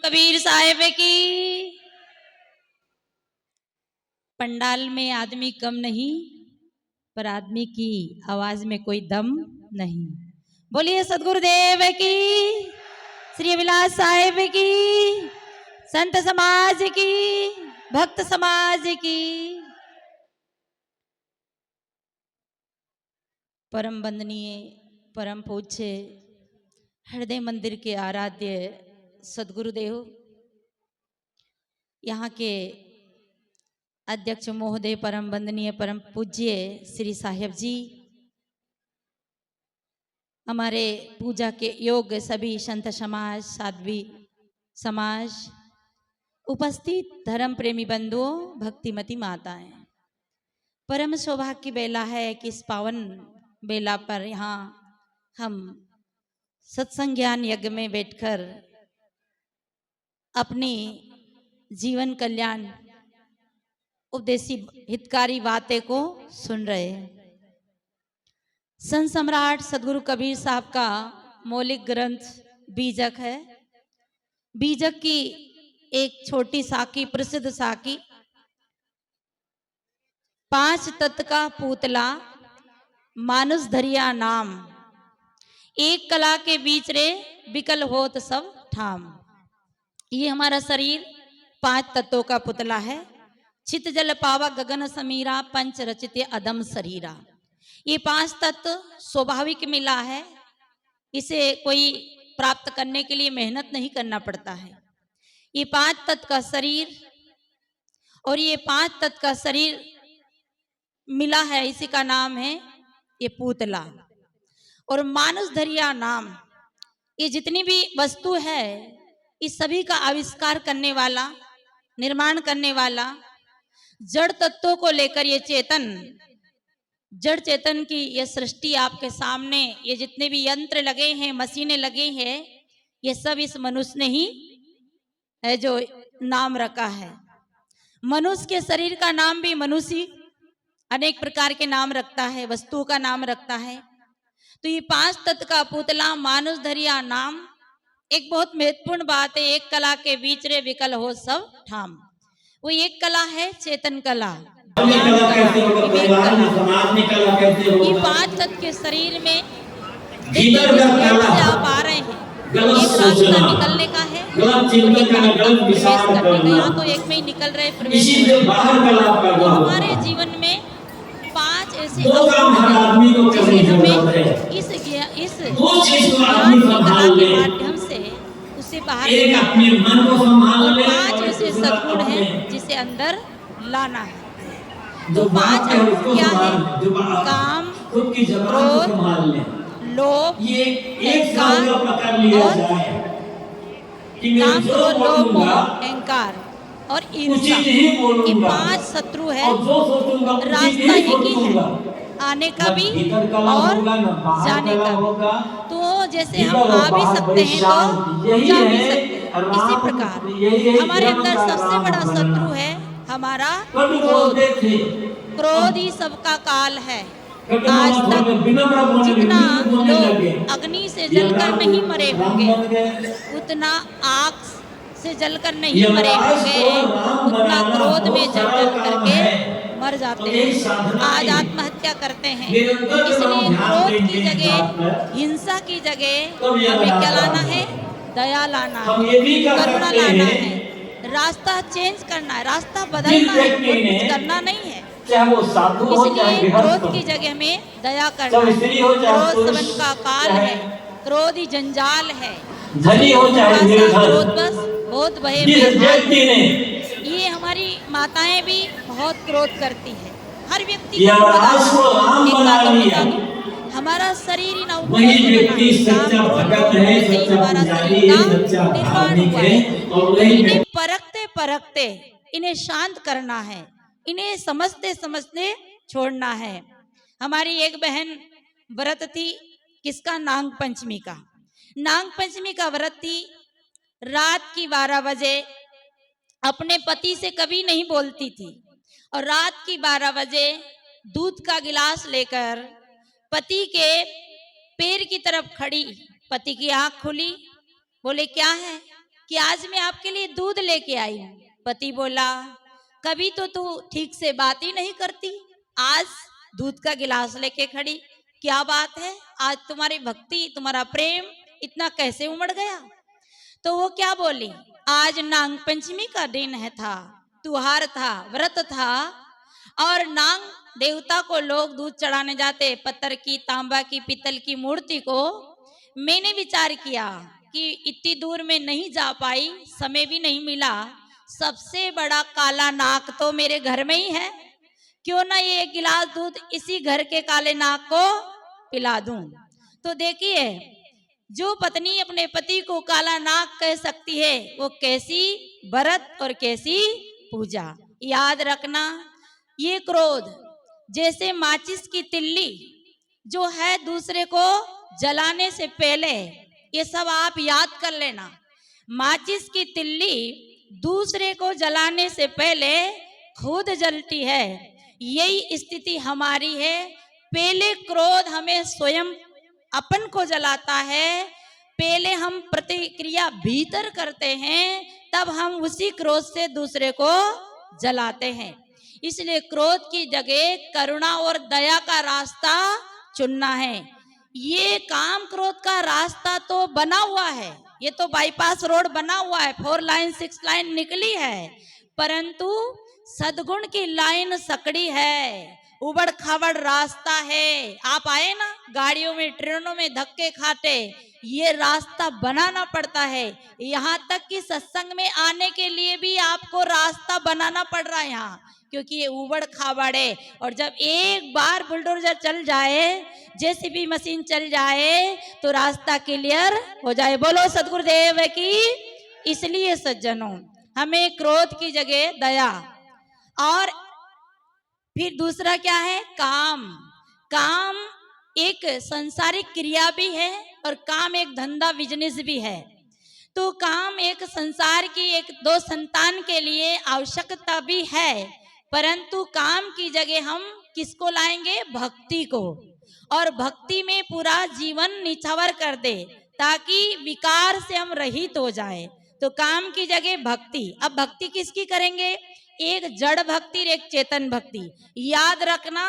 कबीर साहेब की। पंडाल में आदमी कम नहीं, पर आदमी की आवाज में कोई दम नहीं। बोलिए सदगुरुदेव की, श्री विलास साहेब की, संत समाज की, भक्त समाज की। परम वंदनीय, परम पूज्य, हृदय मंदिर के आराध्य सदगुरुदेव, यहाँ के अध्यक्ष महोदय, परम वंदनीय परम पूज्य श्री साहेब जी, हमारे पूजा के योग्य सभी संत समाज, साध्वी समाज, उपस्थित धर्म प्रेमी बंधुओं, भक्तिमती माताएं, परम सौभाग्य की बेला है कि इस पावन बेला पर यहाँ हम सत्संग ज्ञान यज्ञ में बैठकर अपनी जीवन कल्याण उपदेशी हितकारी बातें को सुन रहे हैं। संत सम्राट सदगुरु कबीर साहब का मौलिक ग्रंथ बीजक है। बीजक की एक छोटी साकी, प्रसिद्ध साकी, 5 तत्व का पूतला मानुष धरिया नाम, एक कला के बीच रे विकल होत सब ठाम। ये हमारा शरीर 5 तत्वों का पुतला है। चित जल पावा गगन समीरा, पंच रचित अदम शरीरा। ये 5 तत्व स्वाभाविक मिला है, इसे कोई प्राप्त करने के लिए मेहनत नहीं करना पड़ता है। ये 5 तत्व का शरीर, और ये 5 तत्व का शरीर मिला है, इसी का नाम है ये पूतला। और मानुष धरिया नाम, ये जितनी भी वस्तु है, इस सभी का आविष्कार करने वाला, निर्माण करने वाला, जड़ तत्वों को लेकर ये चेतन, जड़ चेतन की ये सृष्टि आपके सामने, ये जितने भी यंत्र लगे हैं, मशीनें लगे हैं, ये सब इस मनुष्य ने ही है जो नाम रखा है। मनुष्य के शरीर का नाम भी मनुष्य अनेक प्रकार के नाम रखता है, वस्तुओं का नाम रखता है। तो ये 5 तत्व का पुतला मानुष धरिया नाम, एक बहुत महत्वपूर्ण बात है। एक कला के बीच रे विकल हो सब ठाम। वो एक कला है चेतन कला, ज्ञान कला, विवेक कला। ये 5 तत्व के शरीर में देखिए, जिस गेट से आप आ रहे हैं, एक रास्ता निकलने का है, एक रास्ता प्रवेश करने का। यहाँ तो एक में ही निकल रहे प्रवेश। तो हमारे जीवन में 5 ऐसे अवसर जिसे हमें इस ज्ञान की कला के माध्यम से उसे बाहर निकालना है। और 5 ऐसे सद्गुण हैं जिसे अंदर लाना है। तो 5 अवगुण क्या है? काम, क्रोध, लोभ, अहंकार और काम, क्रोध, लोभ, मोह, अहंकार और ईर्ष्या। ये 5 शत्रु है। रास्ता एक ही है, आने का भी और जाने का भी। तो जैसे हम आ भी सकते हैं तो जा भी सकते हैं। इसी प्रकार हमारे अंदर सबसे बड़ा शत्रु है हमारा क्रोध। क्रोध ही सबका काल है। आज तक जितना लोग अग्नि से जलकर नहीं मरे होंगे, उतना आग से जलकर नहीं मरे होंगे, उतना क्रोध में जल करके मर जाते हैं। आज आत्महत्या करते हैं। इसलिए क्रोध की जगह, हिंसा की जगह हमें क्या लाना है? दया लाना है, करुणा लाना है, रास्ता चेंज करना है, रास्ता बदलना है, कुछ करना नहीं है। इसलिए क्रोध की जगह में दया करना है। क्रोध सबन का काल है, क्रोध ही जंजाल है। क्रोध बस बहुत भय में। ये हमारी माताएं भी बहुत क्रोध करती है। हर व्यक्ति को हमारा शरीर ही हमारा शरीर का निर्माण हुआ है। इन्हें परखते परखते इन्हें शांत करना है, इन्हें समझते समझते छोड़ना है। हमारी एक बहन व्रत थी, किसका? नाग पंचमी का। नाग पंचमी का व्रत थी। रात की 12 बजे अपने पति से कभी नहीं बोलती थी, और रात की 12 बजे दूध का गिलास लेकर पति के पैर की तरफ खड़ी। पति की आंख खुली, बोले क्या है, कि आज मैं आपके लिए दूध लेके आई हूं। पति बोला, कभी तो तू ठीक से बात ही नहीं करती, आज दूध का गिलास लेके खड़ी, क्या बात है? आज तुम्हारी भक्ति, तुम्हारा प्रेम इतना कैसे उमड़ गया? तो वो क्या बोली, आज नाग पंचमी का दिन है था, त्योहार था, व्रत था, और नाग देवता को लोग दूध चढ़ाने जाते, पत्थर की, तांबा की, पीतल की मूर्ति को। मैंने विचार किया कि इतनी दूर में नहीं जा पाई, समय भी नहीं मिला, सबसे बड़ा काला नाग तो मेरे घर में ही है, क्यों ना ये एक गिलास दूध इसी घर के काले नाग को पिला दूं। तो देखिए, जो पत्नी अपने पति को काला नाग कह सकती है, वो कैसी व्रत और कैसी पूजा। याद रखना, ये क्रोध जैसे माचिस की तिल्ली जो है दूसरे को जलाने से पहले, ये सब आप याद कर लेना। माचिस की तिल्ली दूसरे को जलाने से पहले खुद जलती है, यही स्थिति हमारी है। पहले क्रोध हमें स्वयं अपन को जलाता है, पहले हम प्रतिक्रिया भीतर करते हैं, तब हम उसी क्रोध से दूसरे को जलाते हैं। इसलिए क्रोध की जगह करुणा और दया का रास्ता चुनना है। ये काम क्रोध का रास्ता तो बना हुआ है, ये तो बाईपास रोड बना हुआ है, 4 लाइन 6 लाइन निकली है, परंतु सद्गुण की लाइन सकड़ी है, उबड़ खाबड़ रास्ता है। आप आए ना गाड़ियों में, ट्रेनों में धक्के खाते, ये रास्ता बनाना पड़ता है। यहाँ तक कि सत्संग में आने के लिए भी आपको रास्ता बनाना पड़ रहा है यहाँ, क्योंकि ये उबड़ खाबड़ है। और जब एक बार बुलडोजर चल जाए, जेसीबी मशीन चल जाए, तो रास्ता क्लियर हो जाए। बोलो सदगुरुदेव की। इसलिए सज्जनों, हमें क्रोध की जगह दया, और फिर दूसरा क्या है, काम। काम एक सांसारिक क्रिया भी है, और काम एक धंधा बिजनेस भी है। तो काम एक संसार की, एक दो संतान के लिए आवश्यकता भी है, परंतु काम की जगह हम किसको लाएंगे, भक्ति को, और भक्ति में पूरा जीवन निछावर कर दे, ताकि विकार से हम रहित हो जाए। तो काम की जगह भक्ति। अब भक्ति किसकी करेंगे, एक जड़ भक्ति और एक चेतन भक्ति। याद रखना,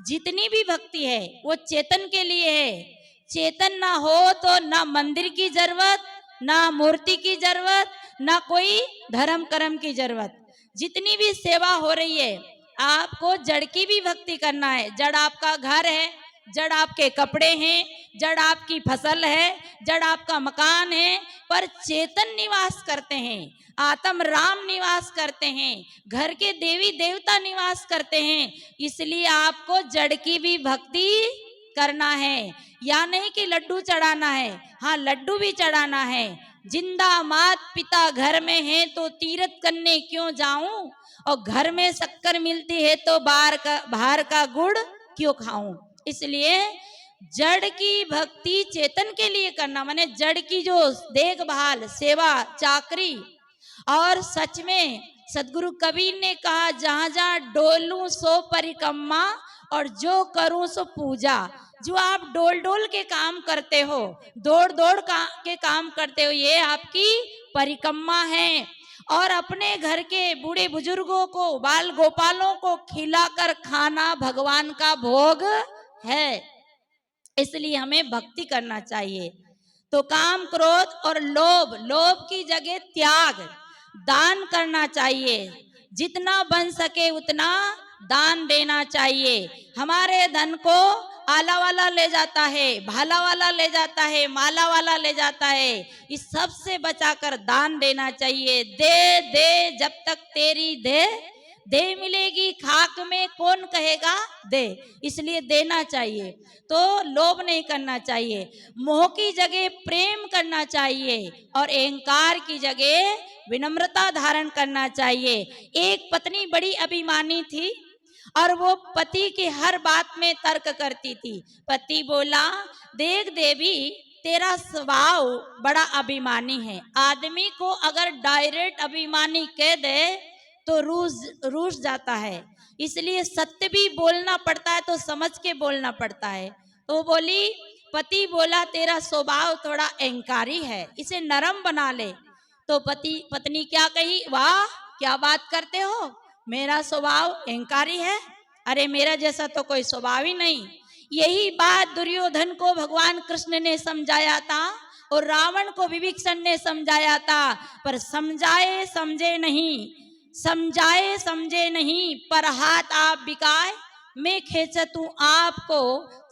जितनी भी भक्ति है वो चेतन के लिए है। चेतन ना हो तो ना मंदिर की जरूरत, ना मूर्ति की जरूरत, ना कोई धर्म कर्म की जरूरत। जितनी भी सेवा हो रही है, आपको जड़ की भी भक्ति करना है। जड़ आपका घर है, जड़ आपके कपड़े हैं, जड़ आपकी फसल है, जड़ आपका मकान है, पर चेतन निवास करते हैं, आत्म राम निवास करते हैं, घर के देवी देवता निवास करते हैं। इसलिए आपको जड़ की भी भक्ति करना है। या नहीं कि लड्डू चढ़ाना है, हाँ लड्डू भी चढ़ाना है। जिंदा मात पिता घर में है तो तीर्थ करने क्यों जाऊं, और घर में शक्कर मिलती है तो बाहर का गुड़ क्यों खाऊं। इसलिए जड़ की भक्ति चेतन के लिए करना, माने जड़ की जो देखभाल, सेवा, चाकरी। और सच में सदगुरु कबीर ने कहा, जहां जहां डोलूं सो परिक्रमा, और जो करूं सो पूजा। जो आप डोल डोल के काम करते हो, दौड़ दौड़ के काम करते हो, ये आपकी परिक्रमा है। और अपने घर के बूढ़े बुजुर्गों को, बाल गोपालों को खिलाकर खाना भगवान का भोग है। इसलिए हमें भक्ति करना चाहिए। तो काम, क्रोध और लोभ, लोभ की जगह त्याग, दान करना चाहिए। जितना बन सके उतना दान देना चाहिए। हमारे धन को आला वाला ले जाता है, भाला वाला ले जाता है, माला वाला ले जाता है। इस सब से बचाकर दान देना चाहिए। दे दे जब तक तेरी दे मिलेगी, खाक में कौन कहेगा दे। इसलिए देना चाहिए। तो लोभ नहीं करना चाहिए। मोह की जगह प्रेम करना चाहिए, और अहंकार की जगह विनम्रता धारण करना चाहिए। एक पत्नी बड़ी अभिमानी थी, और वो पति की हर बात में तर्क करती थी। पति बोला, देख देवी, तेरा स्वभाव बड़ा अभिमानी है। आदमी को अगर डायरेक्ट अभिमानी कह दे तो रूस जाता है। इसलिए सत्य भी बोलना पड़ता है, तो समझ के बोलना पड़ता है। तो बोली, पति बोला तेरा स्वभाव थोड़ा अहंकारी है, इसे नरम बना ले। तो पत्नी क्या कही, वाह क्या बात करते हो, मेरा स्वभाव अहंकारी है, अरे मेरा जैसा तो कोई स्वभाव ही नहीं। यही बात दुर्योधन को भगवान कृष्ण ने समझाया था और रावण को विभीषण ने समझाया था, पर समझाए समझे नहीं, समझाए समझे नहीं, पर हाथ आप बिकाए मैं खेचतू आपको,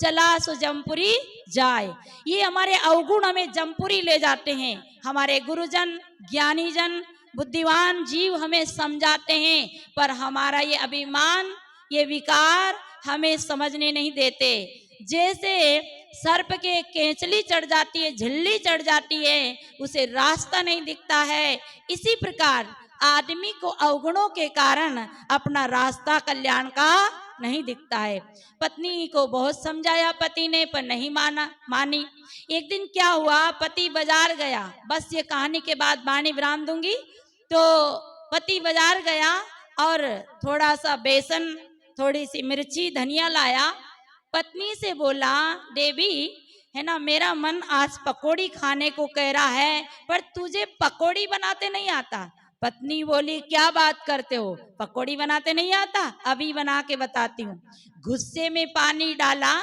चला सो जमपुरी जाए। ये हमारे अवगुण हमें जमपुरी ले जाते हैं। हमारे गुरुजन ज्ञानी जन बुद्धिमान जीव हमें समझाते हैं, पर हमारा ये अभिमान ये विकार हमें समझने नहीं देते। जैसे सर्प के केंचली चढ़ जाती है, झिल्ली चढ़ जाती है, उसे रास्ता नहीं दिखता है, इसी प्रकार आदमी को अवगुणों के कारण अपना रास्ता कल्याण का नहीं दिखता है। पत्नी को बहुत समझाया पति ने, पर नहीं मानी। एक दिन क्या हुआ, पति बाजार गया, बस ये कहानी के बाद वाणी विराम दूंगी। तो पति बाजार गया और थोड़ा सा बेसन, थोड़ी सी मिर्ची, धनिया लाया। पत्नी से बोला, देवी है ना, मेरा मन आज पकोड़ी खाने को कह रहा है, पर तुझे पकोड़ी बनाते नहीं आता। पत्नी बोली, क्या बात करते हो, पकोड़ी बनाते नहीं आता, अभी बना के बताती हूँ। गुस्से में पानी डाला,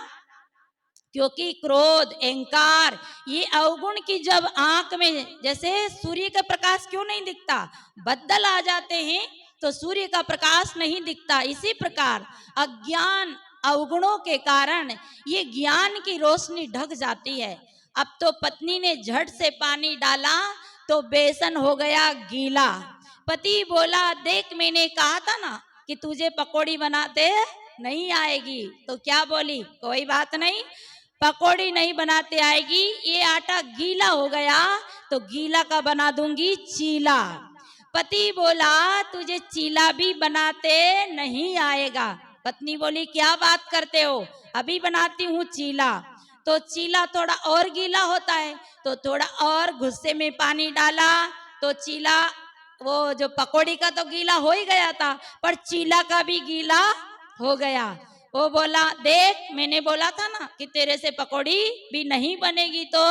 क्योंकि क्रोध अहंकार ये अवगुण की जब आंख में, जैसे सूर्य का प्रकाश क्यों नहीं दिखता, बदल आ जाते हैं तो सूर्य का प्रकाश नहीं दिखता, इसी प्रकार अज्ञान अवगुणों के कारण ये ज्ञान की रोशनी ढक जाती है। अब तो पत्नी ने झट से पानी डाला तो बेसन हो गया गीला। पति बोला, देख मैंने कहा था ना कि तुझे पकौड़ी बनाते नहीं आएगी। तो क्या बोली, कोई बात नहीं, पकौड़ी नहीं बनाते आएगी, ये आटा गीला हो गया तो गीला का बना दूंगी चीला। पति बोला, तुझे चीला भी बनाते नहीं आएगा। पत्नी बोली, क्या बात करते हो, अभी बनाती हूँ चीला। तो चीला थोड़ा और गीला होता है, तो थोड़ा और गुस्से में पानी डाला तो चीला, वो जो पकौड़ी का तो गीला हो ही गया था, पर चीला का भी गीला हो गया। वो बोला, देख मैंने बोला था ना कि तेरे से पकौड़ी भी नहीं बनेगी तो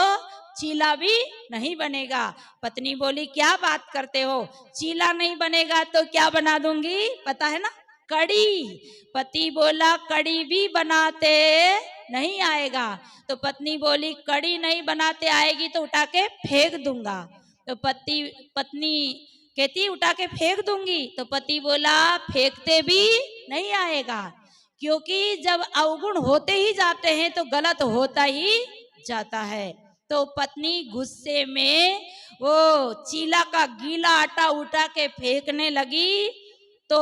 चीला भी नहीं बनेगा। पत्नी बोली, क्या बात करते हो, चीला नहीं बनेगा तो क्या बना दूंगी, पता है ना, कड़ी। पति बोला, कड़ी भी बनाते नहीं आएगा। तो पत्नी बोली, कड़ी नहीं बनाते आएगी तो उठा के फेंक दूंगा। तो पत्नी कहती, उठा के फेंक दूंगी। तो पति बोला, फेंकते भी नहीं आएगा, क्योंकि जब अवगुण होते ही जाते हैं तो गलत होता ही जाता है। तो पत्नी गुस्से में वो चीला का गीला आटा उठा के फेंकने लगी। तो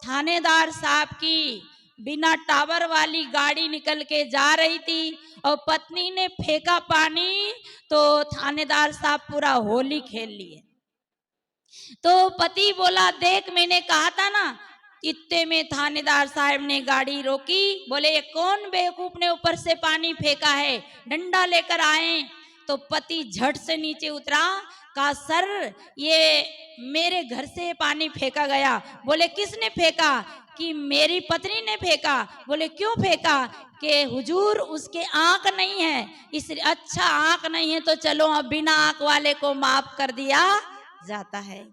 थानेदार साहब की बिना टावर वाली गाड़ी निकल के जा रही थी और पत्नी ने फेंका पानी, तो थानेदार साहब पूरा होली खेल लिए। तो पति बोला, देख मैंने कहा था ना। इतने में थानेदार साहब ने गाड़ी रोकी, बोले, ये कौन बेवकूफ ने ऊपर से पानी फेंका है, डंडा लेकर आए। तो पति झट से नीचे उतरा, कहा, सर ये मेरे घर से पानी फेंका गया। बोले, किसने फेंका? कि मेरी पत्नी ने फेंका। बोले, क्यों फेंका? कि हुजूर उसके आंख नहीं है, इसलिए। अच्छा आंख नहीं है तो चलो अब बिना आंख वाले को माफ कर दिया जाता है।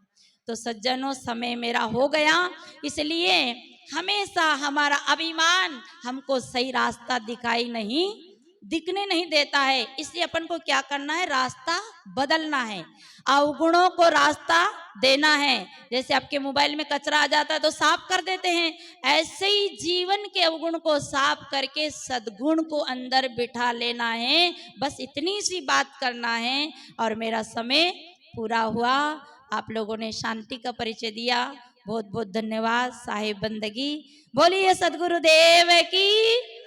तो सज्जनों, समय मेरा हो गया, इसलिए हमेशा हमारा अभिमान हमको सही रास्ता दिखने नहीं देता है। इसलिए अपन को क्या करना है, रास्ता बदलना है, अवगुणों को रास्ता देना है। जैसे आपके मोबाइल में कचरा आ जाता है तो साफ कर देते हैं, ऐसे ही जीवन के अवगुण को साफ करके सद्गुण को अंदर बिठा लेना है। बस इतनी सी बात करना है और मेरा समय पूरा हुआ। आप लोगों ने शांति का परिचय दिया, बहुत बहुत धन्यवाद। साहिब बंदगी बोलिए सदगुरुदेव की।